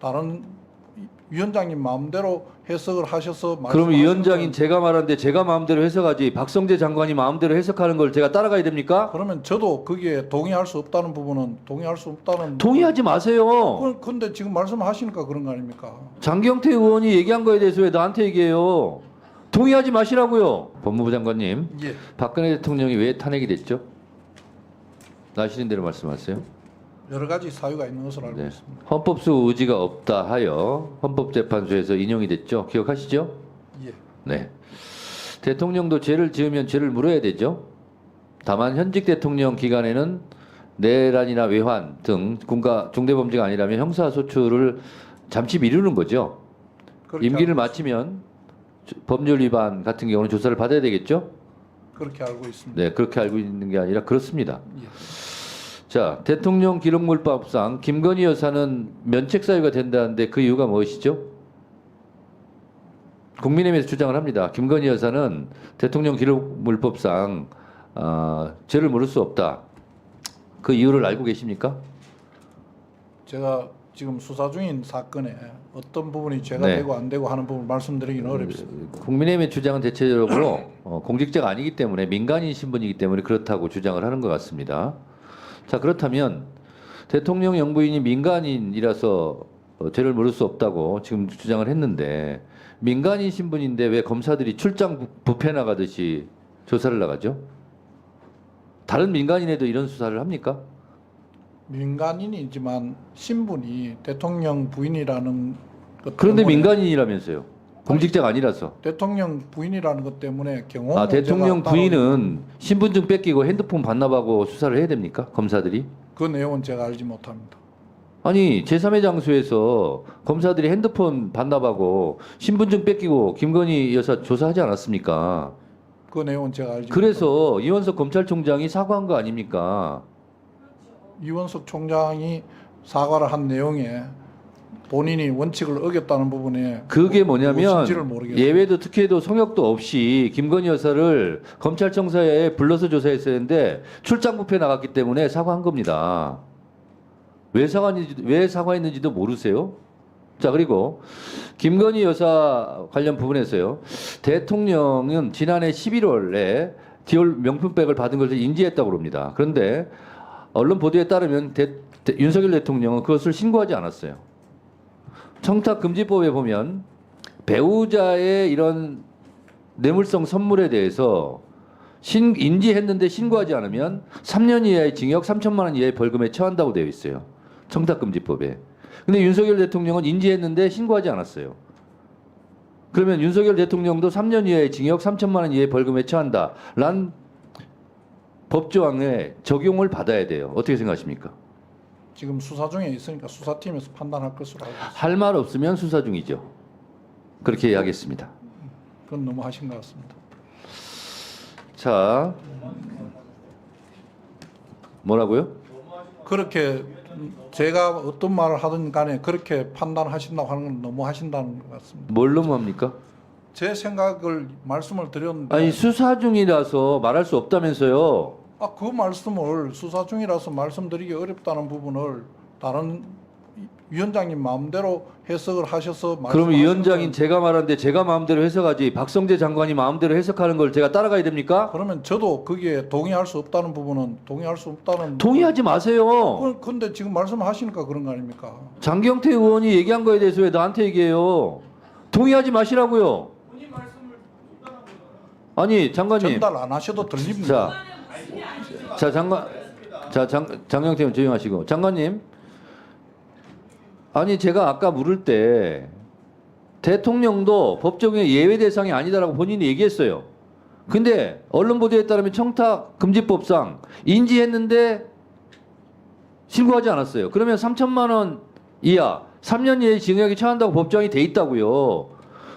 다른 위원장님 마음대로 해석을 하셔서 그럼 말씀하시는 위원장인 건, 제가 말하는데 제가 마음대로 해석하지 박성재 장관이 마음대로 해석하는 걸 제가 따라가야 됩니까? 그러면 저도 거기에 동의할 수 없다는 부분은 동의할 수 없다는 동의하지 마세요. 근데 지금 말씀하시니까 그런 거 아닙니까? 장경태 의원이 얘기한 거에 대해서 왜 나한테 얘기해요? 동의하지 마시라고요. 법무부 장관님, 예. 박근혜 대통령이 왜 탄핵이 됐죠? 아시는 대로 말씀하세요. 여러 가지 사유가 있는 것으로 알고 네. 있습니다. 헌법수 의지가 없다 하여 헌법재판소에서 인용이 됐죠. 기억하시죠? 예. 네. 대통령도 죄를 지으면 죄를 물어야 되죠. 다만 현직 대통령 기간에는 내란이나 외환 등 군가 중대범죄가 아니라면 형사소추를 잠시 미루는 거죠. 그렇게 임기를 알고 마치면 법률 위반 같은 경우는 조사를 받아야 되겠죠. 그렇게 알고 있습니다. 네, 그렇게 알고 있는 게 아니라 그렇습니다. 예. 자, 대통령 기록물법상 김건희 여사는 면책 사유가 된다는데 그 이유가 무엇이죠? 국민의힘에서 주장을 합니다. 김건희 여사는 대통령 기록물법상 죄를 물을 수 없다. 그 이유를 알고 계십니까? 제가 지금 수사 중인 사건에 어떤 부분이 죄가 네. 되고 안 되고 하는 부분을 말씀드리기는 어렵습니다. 국민의힘의 주장은 대체적으로 공직자가 아니기 때문에 민간인 신분이기 때문에 그렇다고 주장을 하는 것 같습니다. 자, 그렇다면 대통령 영부인이 민간인이라서 죄를 물을 수 없다고 지금 주장을 했는데 민간인 신분인데 왜 검사들이 출장 뷔페 나가듯이 조사를 나가죠? 다른 민간인에도 이런 수사를 합니까? 민간인이지만 신분이 대통령 부인이라는 것 그런데 때문에 민간인이라면서요. 공직자가 아니라서. 대통령 부인이라는 것 때문에 경호 아, 대통령 부인은 신분증 뺏기고 핸드폰 반납하고 수사를 해야 됩니까? 검사들이? 그 내용은 제가 알지 못합니다. 아니, 제3의 장소에서 검사들이 핸드폰 반납하고 신분증 뺏기고 김건희 여사 조사하지 않았습니까? 그 내용은 제가 알지 그래서 이원석 검찰총장이 사과한 거 아닙니까? 못합니다. 이원석 총장이 사과를 한 내용에 본인이 원칙을 어겼다는 부분에 그게 뭐냐면 무엇인지를 모르겠어요. 예외도 특혜도 성역도 없이 김건희 여사를 검찰청사에 불러서 조사했어야 했는데 출장 뷔페 나갔기 때문에 사과한 겁니다. 왜 사과했는지도 모르세요? 자, 그리고 김건희 여사 관련 부분에서요. 대통령은 지난해 11월에 디올 명품백을 받은 것을 인지했다고 합니다. 그런데 언론 보도에 따르면 윤석열 대통령은 그것을 신고하지 않았어요. 청탁금지법에 보면 배우자의 이런 뇌물성 선물에 대해서 인지했는데 신고하지 않으면 3년 이하의 징역 3천만 원 이하의 벌금에 처한다고 되어 있어요. 청탁금지법에. 근데 윤석열 대통령은 인지했는데 신고하지 않았어요. 그러면 윤석열 대통령도 3년 이하의 징역 3천만 원 이하의 벌금에 처한다. 란 법조항에 적용을 받아야 돼요. 어떻게 생각하십니까? 지금 수사 중에 있으니까 수사팀에서 판단할 것으로 알고 있습니다. 할 말 없으면 수사 중이죠. 그렇게 이야기했습니다. 그건 너무 하신 것 같습니다. 자, 뭐라고요? 그렇게 제가 어떤 말을 하든 간에 그렇게 판단하신다고 하는 건 너무 하신다는 것 같습니다. 뭘 너무합니까? 제 생각을 말씀을 드렸는데 아니, 수사 중이라서 말할 수 없다면서요. 그 말씀을 수사 중이라서 말씀드리기 어렵다는 부분을 다른 위원장님 마음대로 해석을 하셔서 그럼 말씀하시는 위원장인 건, 제가 말하는데 제가 마음대로 해석하지 박성재 장관이 마음대로 해석하는 걸 제가 따라가야 됩니까? 그러면 저도 거기에 동의할 수 없다는 부분은 동의할 수 없다는 동의하지 마세요. 근데 지금 말씀하시니까 그런 거 아닙니까? 장경태 의원이 얘기한 거에 대해서 왜 나한테 얘기해요? 동의하지 마시라고요. 아니, 장관님. 전달 안 하셔도 들립니다. 장경태 의원 조용하시고. 장관님. 아니, 제가 아까 물을 때 대통령도 법적의 예외 대상이 아니다라고 본인이 얘기했어요. 근데 언론 보도에 따르면 청탁금지법상 인지했는데 신고하지 않았어요. 그러면 3천만 원 이하 3년 이하의 징역이 처한다고 법정이 돼 있다고요.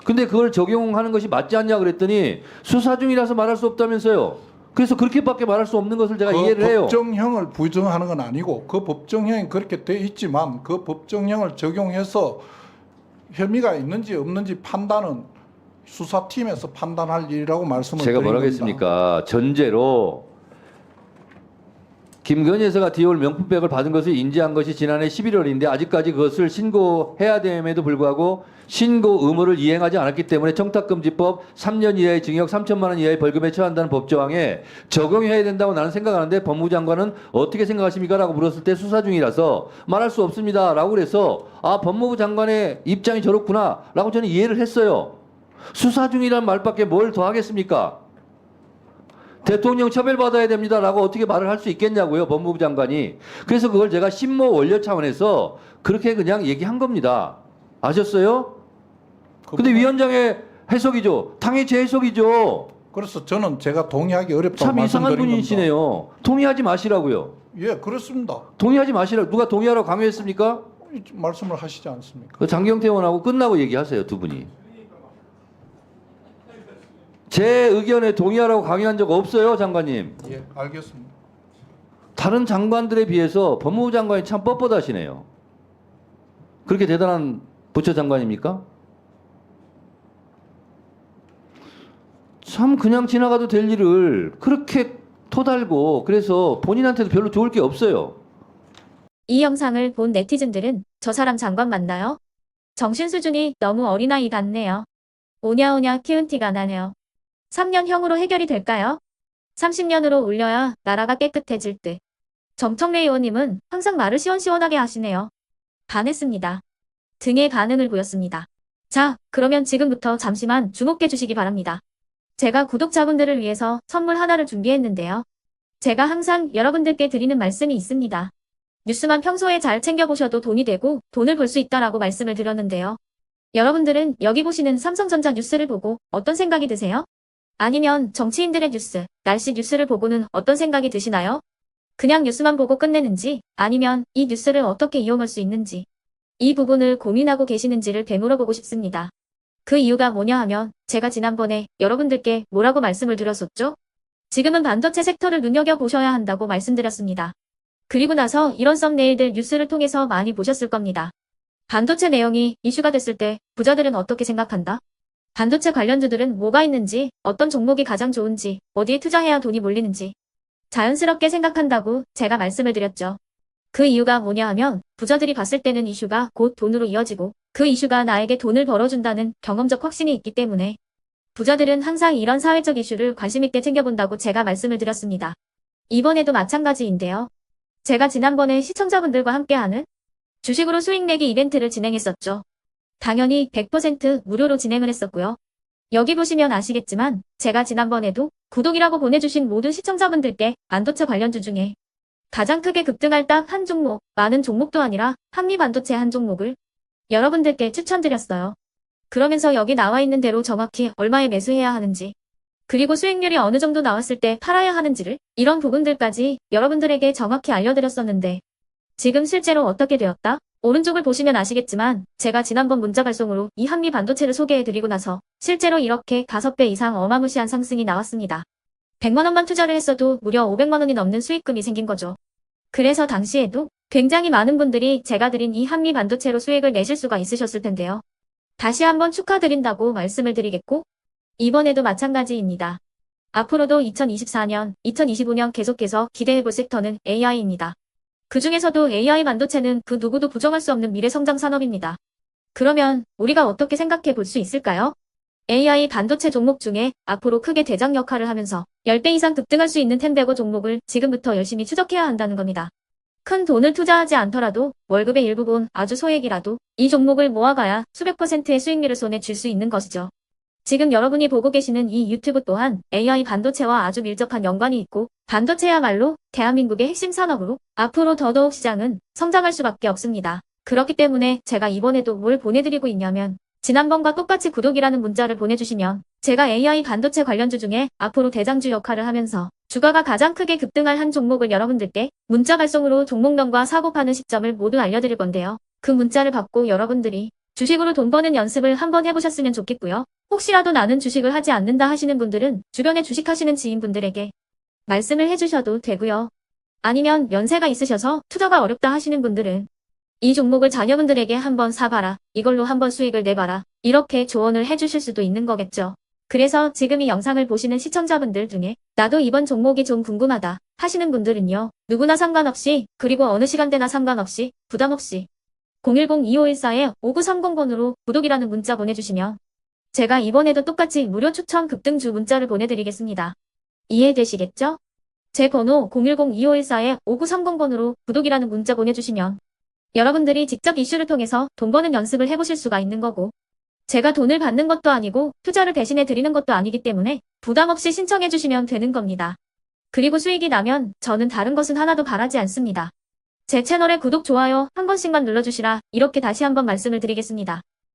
근데 그걸 적용하는 것이 맞지 않냐 그랬더니 수사 중이라서 말할 수 없다면서요. 그래서 그렇게밖에 말할 수 없는 것을 제가 이해를 해요. 법정형을 부정하는 건 아니고 그 법정형이 그렇게 돼 있지만 그 법정형을 적용해서 혐의가 있는지 없는지 판단은 수사팀에서 판단할 일이라고 말씀을 제가 드린 뭐라고 겁니다. 했습니까? 전제로 김건희 여사가 디올 명품백을 받은 것을 인지한 것이 지난해 11월인데 아직까지 그것을 신고해야 됨에도 불구하고 신고 의무를 이행하지 않았기 때문에 청탁금지법 3년 이하의 징역 3천만 원 이하의 벌금에 처한다는 법조항에 적용해야 된다고 나는 생각하는데 법무부 장관은 어떻게 생각하십니까? 라고 물었을 때 수사 중이라서 말할 수 없습니다. 라고 그래서 아 법무부 장관의 입장이 저렇구나 라고 저는 이해를 했어요. 수사 중이란 말밖에 뭘 더 하겠습니까? 대통령 처벌받아야 됩니다라고 어떻게 말을 할 수 있겠냐고요, 법무부 장관이. 그래서 그걸 제가 신모 원료 차원에서 그렇게 그냥 얘기한 겁니다. 아셨어요? 근데 위원장의 해석이죠. 당연히 제 해석이죠. 그래서 저는 제가 동의하기 어렵다고 참 이상한 말씀드린 겁니다. 분이시네요. 동의하지 마시라고요. 예, 그렇습니다. 동의하지 마시라고. 누가 동의하라고 강요했습니까? 말씀을 하시지 않습니까? 그 장경태 의원하고 끝나고 얘기하세요, 두 분이. 제 의견에 동의하라고 강요한 적 없어요, 장관님. 예, 알겠습니다. 다른 장관들에 비해서 법무부 장관이 참 뻣뻣하시네요. 그렇게 대단한 부처 장관입니까? 참 그냥 지나가도 될 일을 그렇게 토달고 그래서 본인한테도 별로 좋을 게 없어요. 이 영상을 본 네티즌들은 저 사람 장관 맞나요? 정신 수준이 너무 어린아이 같네요. 오냐오냐 키운 티가 나네요. 3년형으로 해결이 될까요? 30년으로 올려야 나라가 깨끗해질 듯. 정청래 의원님은 항상 말을 시원시원하게 하시네요. 반했습니다. 등의 반응을 보였습니다. 자, 그러면 지금부터 잠시만 주목해 주시기 바랍니다. 제가 구독자분들을 위해서 선물 하나를 준비했는데요. 제가 항상 여러분들께 드리는 말씀이 있습니다. 뉴스만 평소에 잘 챙겨보셔도 돈이 되고 돈을 벌 수 있다라고 말씀을 드렸는데요. 여러분들은 여기 보시는 삼성전자 뉴스를 보고 어떤 생각이 드세요? 아니면 정치인들의 뉴스, 날씨 뉴스를 보고는 어떤 생각이 드시나요? 그냥 뉴스만 보고 끝내는지 아니면 이 뉴스를 어떻게 이용할 수 있는지 이 부분을 고민하고 계시는지를 되물어보고 싶습니다. 그 이유가 뭐냐 하면 제가 지난번에 여러분들께 뭐라고 말씀을 드렸었죠? 지금은 반도체 섹터를 눈여겨보셔야 한다고 말씀드렸습니다. 그리고 나서 이런 썸네일들 뉴스를 통해서 많이 보셨을 겁니다. 반도체 내용이 이슈가 됐을 때 부자들은 어떻게 생각한다? 반도체 관련주들은 뭐가 있는지, 어떤 종목이 가장 좋은지, 어디에 투자해야 돈이 몰리는지 자연스럽게 생각한다고 제가 말씀을 드렸죠. 그 이유가 뭐냐 하면 부자들이 봤을 때는 이슈가 곧 돈으로 이어지고 그 이슈가 나에게 돈을 벌어준다는 경험적 확신이 있기 때문에 부자들은 항상 이런 사회적 이슈를 관심 있게 챙겨본다고 제가 말씀을 드렸습니다. 이번에도 마찬가지인데요. 제가 지난번에 시청자분들과 함께하는 주식으로 수익 내기 이벤트를 진행했었죠. 당연히 100% 무료로 진행을 했었고요. 여기 보시면 아시겠지만 제가 지난번에도 구독이라고 보내주신 모든 시청자분들께 반도체 관련주 중에 가장 크게 급등할 딱 한 종목, 많은 종목도 아니라 한미반도체 한 종목을 여러분들께 추천드렸어요. 그러면서 여기 나와 있는 대로 정확히 얼마에 매수해야 하는지 그리고 수익률이 어느 정도 나왔을 때 팔아야 하는지를 이런 부분들까지 여러분들에게 정확히 알려드렸었는데 지금 실제로 어떻게 되었다? 오른쪽을 보시면 아시겠지만 제가 지난번 문자 발송으로 이 한미 반도체를 소개해드리고 나서 실제로 이렇게 5배 이상 어마무시한 상승이 나왔습니다. 100만 원만 투자를 했어도 무려 500만 원이 넘는 수익금이 생긴 거죠. 그래서 당시에도 굉장히 많은 분들이 제가 드린 이 한미 반도체로 수익을 내실 수가 있으셨을 텐데요. 다시 한번 축하드린다고 말씀을 드리겠고 이번에도 마찬가지입니다. 앞으로도 2024년, 2025년 계속해서 기대해볼 섹터는 AI입니다. 그 중에서도 AI 반도체는 그 누구도 부정할 수 없는 미래 성장 산업입니다. 그러면 우리가 어떻게 생각해 볼 수 있을까요? AI 반도체 종목 중에 앞으로 크게 대장 역할을 하면서 10배 이상 급등할 수 있는 텐베고 종목을 지금부터 열심히 추적해야 한다는 겁니다. 큰 돈을 투자하지 않더라도 월급의 일부분 아주 소액이라도 이 종목을 모아가야 수백 %의 수익률을 손에 쥘 수 있는 것이죠. 지금 여러분이 보고 계시는 이 유튜브 또한 AI 반도체와 아주 밀접한 연관이 있고 반도체야말로 대한민국의 핵심 산업으로 앞으로 더더욱 시장은 성장할 수밖에 없습니다. 그렇기 때문에 제가 이번에도 뭘 보내드리고 있냐면 지난번과 똑같이 구독이라는 문자를 보내주시면 제가 AI 반도체 관련주 중에 앞으로 대장주 역할을 하면서 주가가 가장 크게 급등할 한 종목을 여러분들께 문자 발송으로 종목명과 사고 파는 시점을 모두 알려드릴 건데요. 그 문자를 받고 여러분들이 주식으로 돈 버는 연습을 한번 해보셨으면 좋겠고요. 혹시라도 나는 주식을 하지 않는다 하시는 분들은 주변에 주식하시는 지인분들에게 말씀을 해주셔도 되고요. 아니면 연세가 있으셔서 투자가 어렵다 하시는 분들은 이 종목을 자녀분들에게 한번 사봐라. 이걸로 한번 수익을 내봐라. 이렇게 조언을 해주실 수도 있는 거겠죠. 그래서 지금 이 영상을 보시는 시청자분들 중에 나도 이번 종목이 좀 궁금하다. 하시는 분들은요. 누구나 상관없이 그리고 어느 시간대나 상관없이 부담 없이 010-2514-5930번으로 구독이라는 문자 보내주시면 제가 이번에도 똑같이 무료 추천 급등주 문자를 보내드리겠습니다. 이해되시겠죠? 제 번호 010-2514-5930번으로 구독이라는 문자 보내주시면 여러분들이 직접 이슈를 통해서 돈 버는 연습을 해보실 수가 있는 거고 제가 돈을 받는 것도 아니고 투자를 대신해 드리는 것도 아니기 때문에 부담 없이 신청해 주시면 되는 겁니다. 그리고 수익이 나면 저는 다른 것은 하나도 바라지 않습니다. 제 채널에 구독, 좋아요 한 번씩만 눌러주시라 이렇게 다시 한번 말씀을 드리겠습니다.